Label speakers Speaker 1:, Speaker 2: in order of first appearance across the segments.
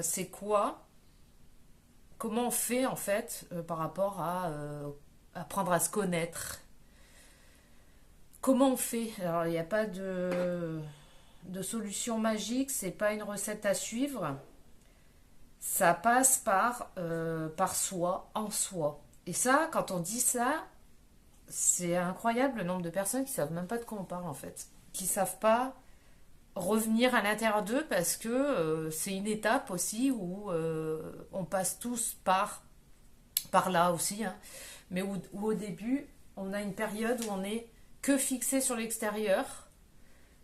Speaker 1: c'est quoi? Comment on fait en fait par rapport à apprendre à se connaître? Comment on fait? Alors, il n'y a pas de solution magique, c'est pas une recette à suivre. Ça passe par soi, en soi. Et ça, quand on dit ça, c'est incroyable le nombre de personnes qui savent même pas de quoi on parle en fait. Qui savent pas revenir à l'intérieur d'eux parce que c'est une étape aussi où on passe tous par là aussi, hein. Mais où au début, on a une période où on est que fixé sur l'extérieur.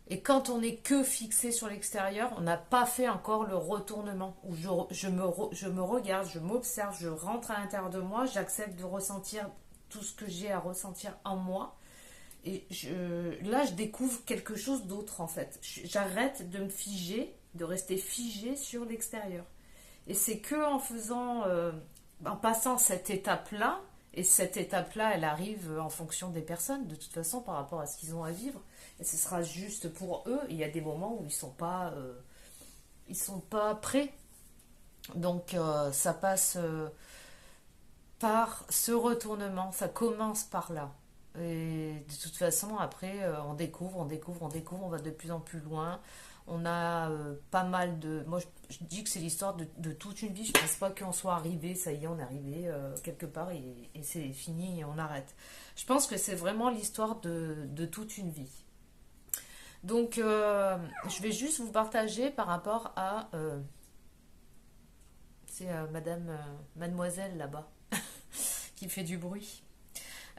Speaker 1: Et quand on est que fixé sur l'extérieur, on n'a pas fait encore le retournement. Où je me regarde, je m'observe, je rentre à l'intérieur de moi, j'accepte de ressentir tout ce que j'ai à ressentir en moi. Et là, je découvre quelque chose d'autre en fait. J'arrête de me figer, de rester figé sur l'extérieur. Et c'est que en faisant, en passant cette étape-là, et cette étape-là, elle arrive en fonction des personnes, de toute façon, par rapport à ce qu'ils ont à vivre. Et ce sera juste pour eux. Il y a des moments où ils sont pas prêts. Donc, ça passe par ce retournement. Ça commence par là. Et de toute façon, après, on découvre, on découvre, on découvre, on va de plus en plus loin. On a pas mal de... Moi, je dis que c'est l'histoire de toute une vie. Je ne pense pas qu'on soit arrivé, ça y est, on est arrivé quelque part et c'est fini et on arrête. Je pense que c'est vraiment l'histoire de toute une vie. Donc, je vais juste vous partager par rapport à... c'est Madame, Mademoiselle là-bas, qui fait du bruit.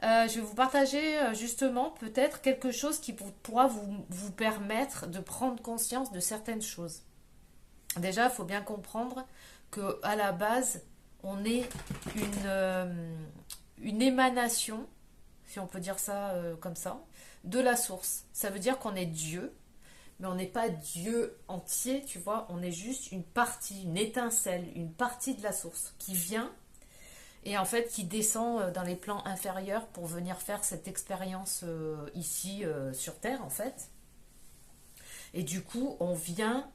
Speaker 1: Je vais vous partager justement peut-être quelque chose qui pourra vous permettre de prendre conscience de certaines choses. Déjà, il faut bien comprendre que à la base, on est une émanation, si on peut dire ça comme ça, de la source. Ça veut dire qu'on est Dieu, mais on n'est pas Dieu entier, tu vois. On est juste une partie, une étincelle, une partie de la source qui vient et en fait qui descend dans les plans inférieurs pour venir faire cette expérience ici sur Terre en fait. Et du coup, on vient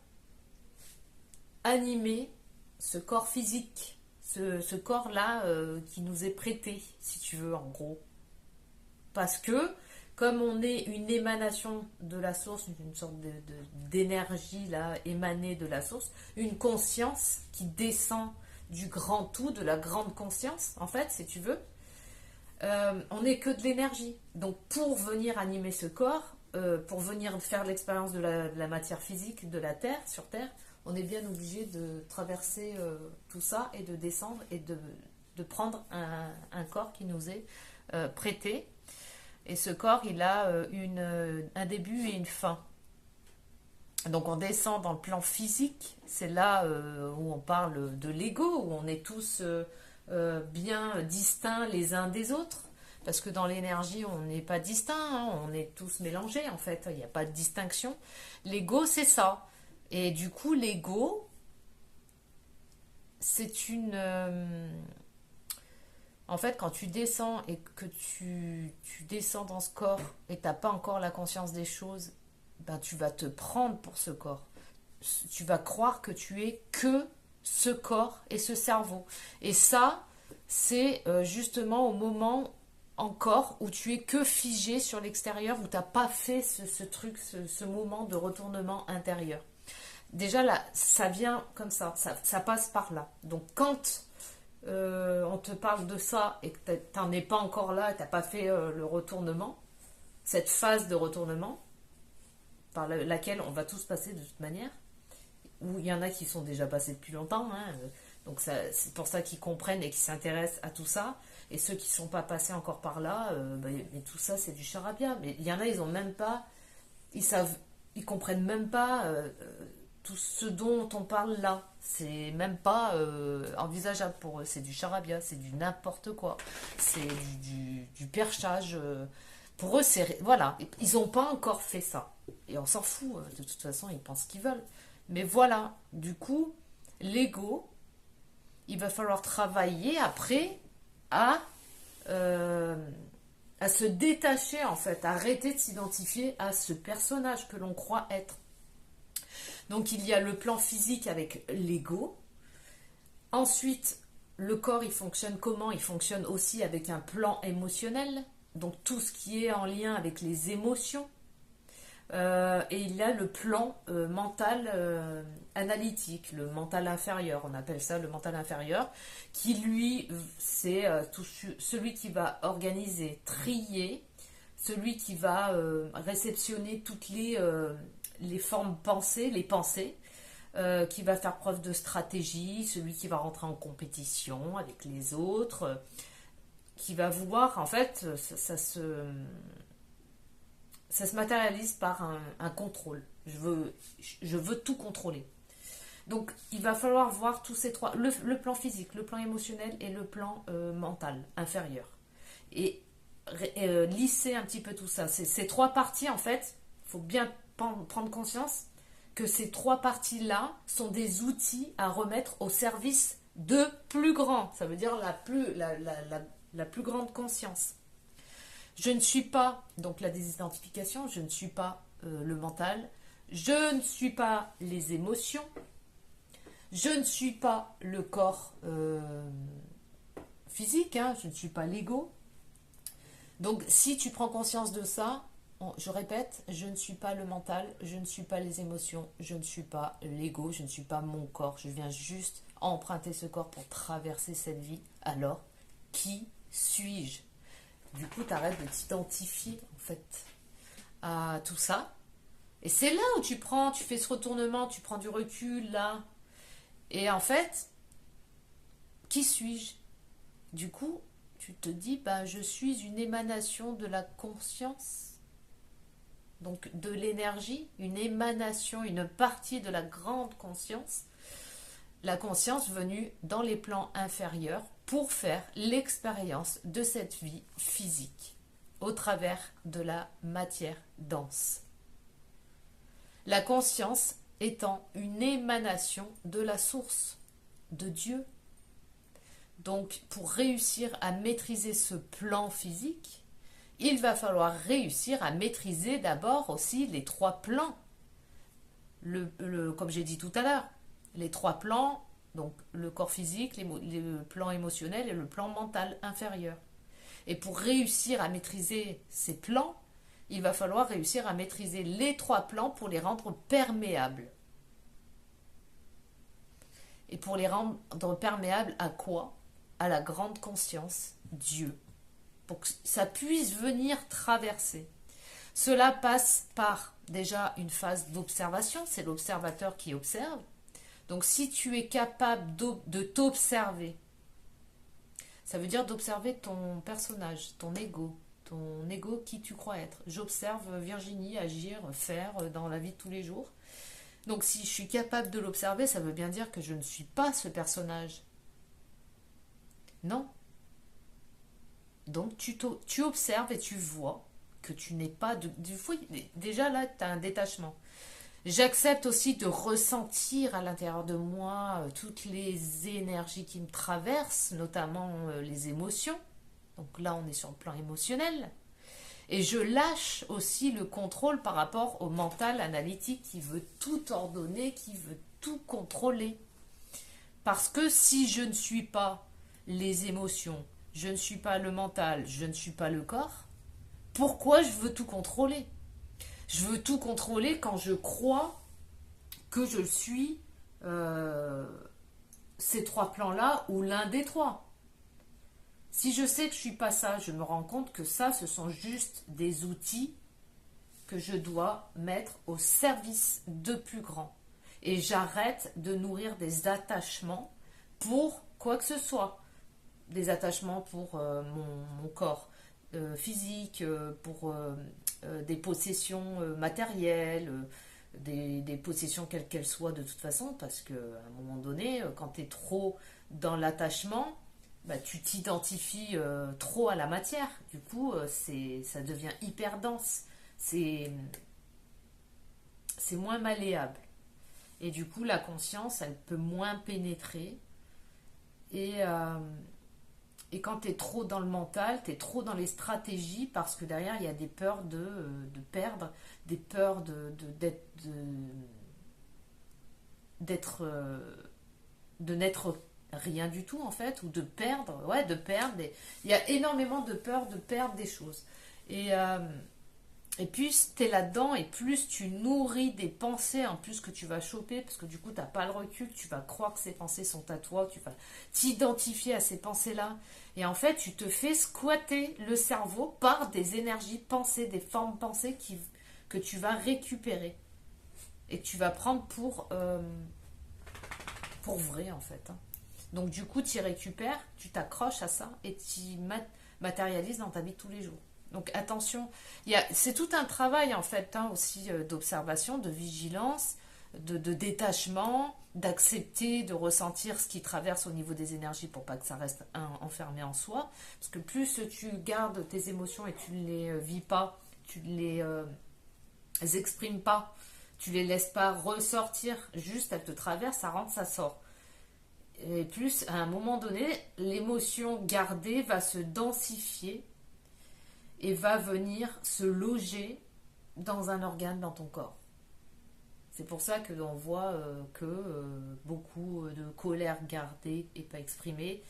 Speaker 1: animer ce corps physique, ce corps-là qui nous est prêté, si tu veux, en gros. Parce que, comme on est une émanation de la source, une sorte d'énergie là, émanée de la source, une conscience qui descend du grand tout, de la grande conscience, en fait, si tu veux, on n'est que de l'énergie. Donc, pour venir animer ce corps, pour venir faire l'expérience de la matière physique de la Terre, sur Terre, on est bien obligé de traverser tout ça et de descendre et de prendre un corps qui nous est prêté. Et ce corps, il a un début et une fin. Donc on descend dans le plan physique, c'est là où on parle de l'ego, où on est tous bien distincts les uns des autres. Parce que dans l'énergie, on n'est pas distincts, hein, on est tous mélangés en fait, il n'y a pas de distinction. L'ego, c'est ça. Et du coup, l'ego, c'est une... en fait, quand tu descends et que tu descends dans ce corps et tu n'as pas encore la conscience des choses, ben, tu vas te prendre pour ce corps. Tu vas croire que tu es que ce corps et ce cerveau. Et ça, c'est justement au moment encore où tu es que figé sur l'extérieur, où tu n'as pas fait ce truc, ce moment de retournement intérieur. Déjà là, ça vient comme ça passe par là. Donc quand on te parle de ça et que tu n'en es pas encore là, tu n'as pas fait le retournement, cette phase de retournement, par laquelle on va tous passer de toute manière, où il y en a qui sont déjà passés depuis longtemps, hein, donc c'est pour ça qu'ils comprennent et qu'ils s'intéressent à tout ça, et ceux qui ne sont pas passés encore par là, mais tout ça c'est du charabia, mais il y en a, ils ont même pas, ils comprennent même pas tout ce dont on parle là, c'est même pas envisageable pour eux, c'est du charabia, c'est du n'importe quoi, c'est du perchage, pour eux c'est, voilà, ils n'ont pas encore fait ça, et on s'en fout, de toute façon ils pensent ce qu'ils veulent, mais voilà, du coup, l'ego, il va falloir travailler après à, euh, à se détacher en fait, à arrêter de s'identifier à ce personnage que l'on croit être. Donc il y a le plan physique avec l'ego, Ensuite, le corps, il fonctionne comment? Il fonctionne aussi avec un plan émotionnel, donc tout ce qui est en lien avec les émotions. Et il a le plan mental analytique, le mental inférieur, on appelle ça le mental inférieur, qui lui, c'est celui qui va organiser, trier, celui qui va réceptionner toutes les formes pensées, les pensées, qui va faire preuve de stratégie, celui qui va rentrer en compétition avec les autres, qui va vouloir, en fait, ça se matérialise par un contrôle. Je veux tout contrôler. Donc, il va falloir voir tous ces trois, le plan physique, le plan émotionnel et le plan mental inférieur. Et lisser un petit peu tout ça. Ces trois parties, en fait, il faut bien prendre conscience que ces trois parties-là sont des outils à remettre au service de plus grand. Ça veut dire la plus grande conscience. Je ne suis pas, donc la désidentification, je ne suis pas le mental, je ne suis pas les émotions, je ne suis pas le corps physique, hein, je ne suis pas l'ego. Donc si tu prends conscience de ça, je répète, je ne suis pas le mental, je ne suis pas les émotions, je ne suis pas l'ego, je ne suis pas mon corps, je viens juste emprunter ce corps pour traverser cette vie. Alors, qui suis-je? Du coup, tu arrêtes de t'identifier en fait à tout ça. Et c'est là où tu fais ce retournement, tu prends du recul là. Et en fait, qui suis-je? Du coup, tu te dis, ben, je suis une émanation de la conscience, donc de l'énergie, une émanation, une partie de la grande conscience. La conscience venue dans les plans inférieurs pour faire l'expérience de cette vie physique au travers de la matière dense. La conscience étant une émanation de la source, de Dieu. Donc pour réussir à maîtriser ce plan physique, il va falloir réussir à maîtriser d'abord aussi les trois plans. Comme j'ai dit tout à l'heure, les trois plans, donc le corps physique, le plan émotionnel et le plan mental inférieur. Et pour réussir à maîtriser ces plans, il va falloir réussir à maîtriser les trois plans pour les rendre perméables. Et pour les rendre perméables à quoi? À la grande conscience, Dieu. Pour que ça puisse venir traverser. Cela passe par déjà une phase d'observation, c'est l'observateur qui observe. Donc si tu es capable de t'observer, ça veut dire d'observer ton personnage, ton ego qui tu crois être. J'observe Virginie agir, faire dans la vie de tous les jours. Donc si je suis capable de l'observer, ça veut bien dire que je ne suis pas ce personnage. Non. Donc tu observes et tu vois que tu n'es pas du fouille. Déjà là, tu as un détachement. J'accepte aussi de ressentir à l'intérieur de moi toutes les énergies qui me traversent, notamment les émotions. Donc là, on est sur le plan émotionnel. Et je lâche aussi le contrôle par rapport au mental analytique qui veut tout ordonner, qui veut tout contrôler. Parce que si je ne suis pas les émotions, je ne suis pas le mental, je ne suis pas le corps, pourquoi je veux tout contrôler? Je veux tout contrôler quand je crois que je suis ces trois plans-là ou l'un des trois. Si je sais que je ne suis pas ça, je me rends compte que ça, ce sont juste des outils que je dois mettre au service de plus grand. Et j'arrête de nourrir des attachements pour quoi que ce soit. Des attachements pour mon corps physique, pour des possessions matérielles, des possessions quelles qu'elles soient de toute façon, parce qu'à un moment donné, quand tu es trop dans l'attachement, bah, tu t'identifies trop à la matière. Du coup, ça devient hyper dense. C'est moins malléable. Et du coup, la conscience, elle peut moins pénétrer. Et quand tu es trop dans le mental, tu es trop dans les stratégies parce que derrière, il y a des peurs de perdre, des peurs de n'être rien du tout en fait, ou de perdre, ouais, de perdre. Il y a énormément de peur de perdre des choses. Et, euh, et plus tu es là-dedans, et plus tu nourris des pensées en plus que tu vas choper, parce que du coup, tu n'as pas le recul, tu vas croire que ces pensées sont à toi, tu vas t'identifier à ces pensées-là. Et en fait, tu te fais squatter le cerveau par des énergies pensées, des formes pensées que tu vas récupérer. Et que tu vas prendre pour vrai, en fait, hein. Donc, du coup, tu y récupères, tu t'accroches à ça et tu matérialises dans ta vie de tous les jours. Donc attention, c'est tout un travail en fait hein, aussi d'observation, de vigilance, de détachement, d'accepter, de ressentir ce qui traverse au niveau des énergies pour pas que ça reste enfermé en soi. Parce que plus tu gardes tes émotions et tu ne les vis pas, tu ne les exprimes pas, tu les laisses pas ressortir, juste elles te traversent, ça rentre, ça sort. Et plus à un moment donné, l'émotion gardée va se densifier et va venir se loger dans un organe dans ton corps. C'est pour ça que l'on voit que beaucoup de colère gardée et pas exprimée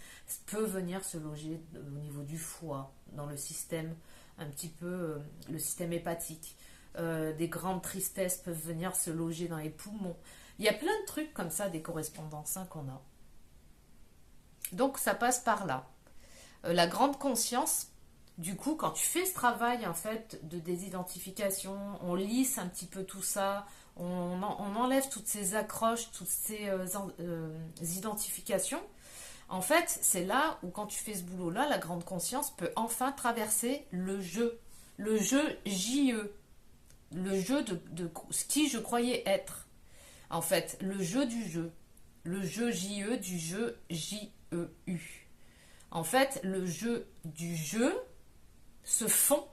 Speaker 1: peut venir se loger au niveau du foie, dans le système un petit peu le système hépatique. Des grandes tristesses peuvent venir se loger dans les poumons. Il y a plein de trucs comme ça, des correspondances hein, qu'on a. Donc ça passe par là. La grande conscience. Du coup, quand tu fais ce travail en fait de désidentification, on lisse un petit peu tout ça, on enlève toutes ces accroches, toutes ces identifications. En fait, c'est là où quand tu fais ce boulot-là, la grande conscience peut enfin traverser le jeu JE, le jeu de ce qui je croyais être. En fait, le jeu JE du jeu JEU. En fait, le jeu du jeu se fond,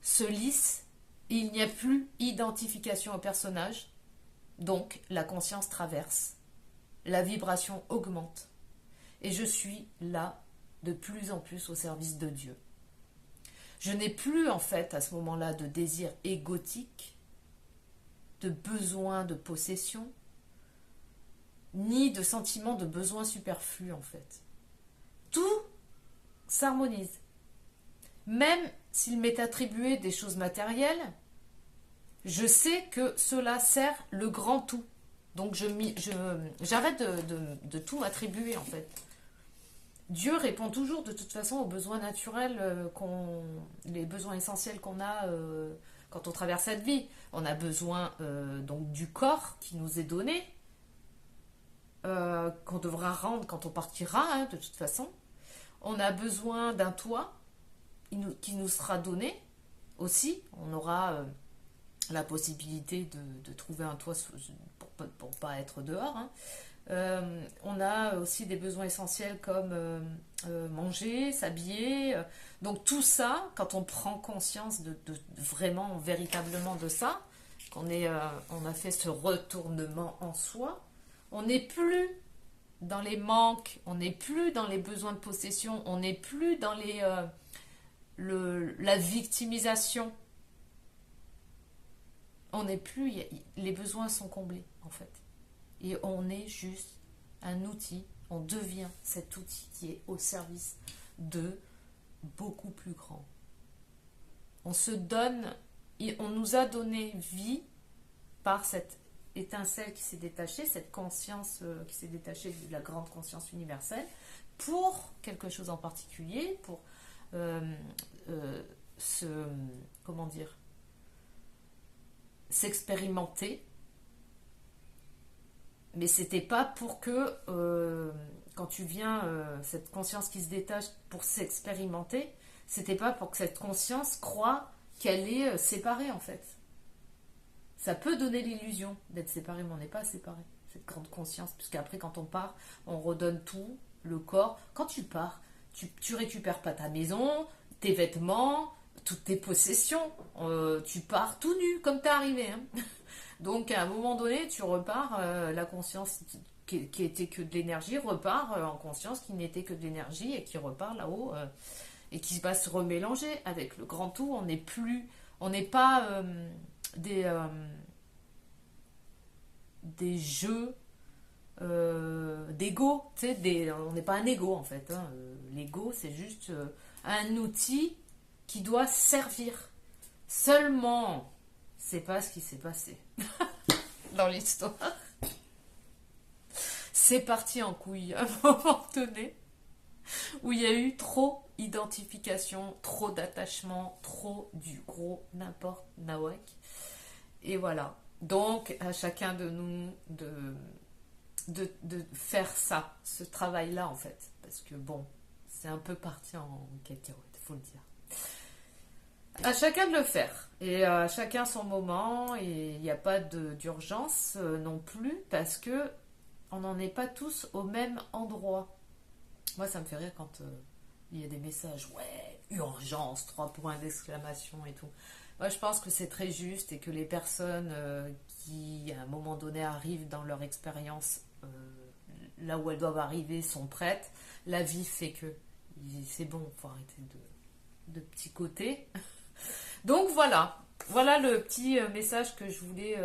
Speaker 1: se lisse, et il n'y a plus identification au personnage, donc la conscience traverse, la vibration augmente, et je suis là de plus en plus au service de Dieu. Je n'ai plus en fait à ce moment-là de désir égotique, de besoin de possession, ni de sentiment de besoin superflu en fait. Tout s'harmonise. Même s'il m'est attribué des choses matérielles, je sais que cela sert le grand tout. Donc j'arrête de tout m'attribuer en fait. Dieu répond toujours de toute façon aux besoins naturels, les besoins essentiels qu'on a quand on traverse cette vie. On a besoin donc du corps qui nous est donné, qu'on devra rendre quand on partira hein, de toute façon. On a besoin d'un toit qui nous sera donné aussi. On aura la possibilité de trouver un toit pour pas être dehors. Hein. On a aussi des besoins essentiels comme manger, s'habiller. Donc tout ça, quand on prend conscience de vraiment, véritablement de ça, on a fait ce retournement en soi, on n'est plus dans les manques, on n'est plus dans les besoins de possession, on n'est plus dans la victimisation. On n'est plus, les besoins sont comblés en fait. Et on est juste un outil, on devient cet outil qui est au service de beaucoup plus grand. On se donne, on nous a donné vie par cette étincelle qui s'est détachée, cette conscience qui s'est détachée de la grande conscience universelle, pour quelque chose en particulier, pour comment dire, s'expérimenter. Mais c'était pas pour que quand tu viens cette conscience qui se détache pour s'expérimenter, c'était pas pour que cette conscience croie qu'elle est séparée en fait. Ça peut donner l'illusion d'être séparé, mais on n'est pas séparé, cette grande conscience, puisqu'après quand on part, on redonne tout, le corps. Quand tu pars, tu récupères pas ta maison, tes vêtements, toutes tes possessions, tu pars tout nu comme t'es arrivé. Hein. Donc à un moment donné, tu repars, la conscience qui était que de l'énergie repart en conscience qui n'était que de l'énergie et qui repart là-haut et qui va se remélanger avec le grand tout. On n'est pas des jeux d'ego. Tu sais, on n'est pas un ego en fait, hein. L'ego, c'est juste un outil qui doit servir. Seulement, c'est pas ce qui s'est passé dans l'histoire. C'est parti en couille à un moment donné où il y a eu trop d'identification, trop d'attachement, trop du gros n'importe nawak. Et voilà. Donc, à chacun de nous de faire ça, ce travail-là en fait. Parce que bon, c'est un peu parti en cacahuète, faut le dire. À chacun de le faire. Et à chacun son moment. Et il n'y a pas d'urgence non plus parce que on n'en est pas tous au même endroit. Moi, ça me fait rire quand il y a des messages, ouais, urgence, 3 points d'exclamation et tout. Moi, je pense que c'est très juste et que les personnes qui, à un moment donné, arrivent dans leur expérience là où elles doivent arriver, sont prêtes. La vie fait que c'est bon, faut arrêter de petits côtés. Donc voilà, voilà le petit message que je voulais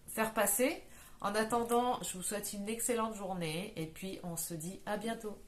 Speaker 1: faire passer. En attendant, je vous souhaite une excellente journée et puis on se dit à bientôt.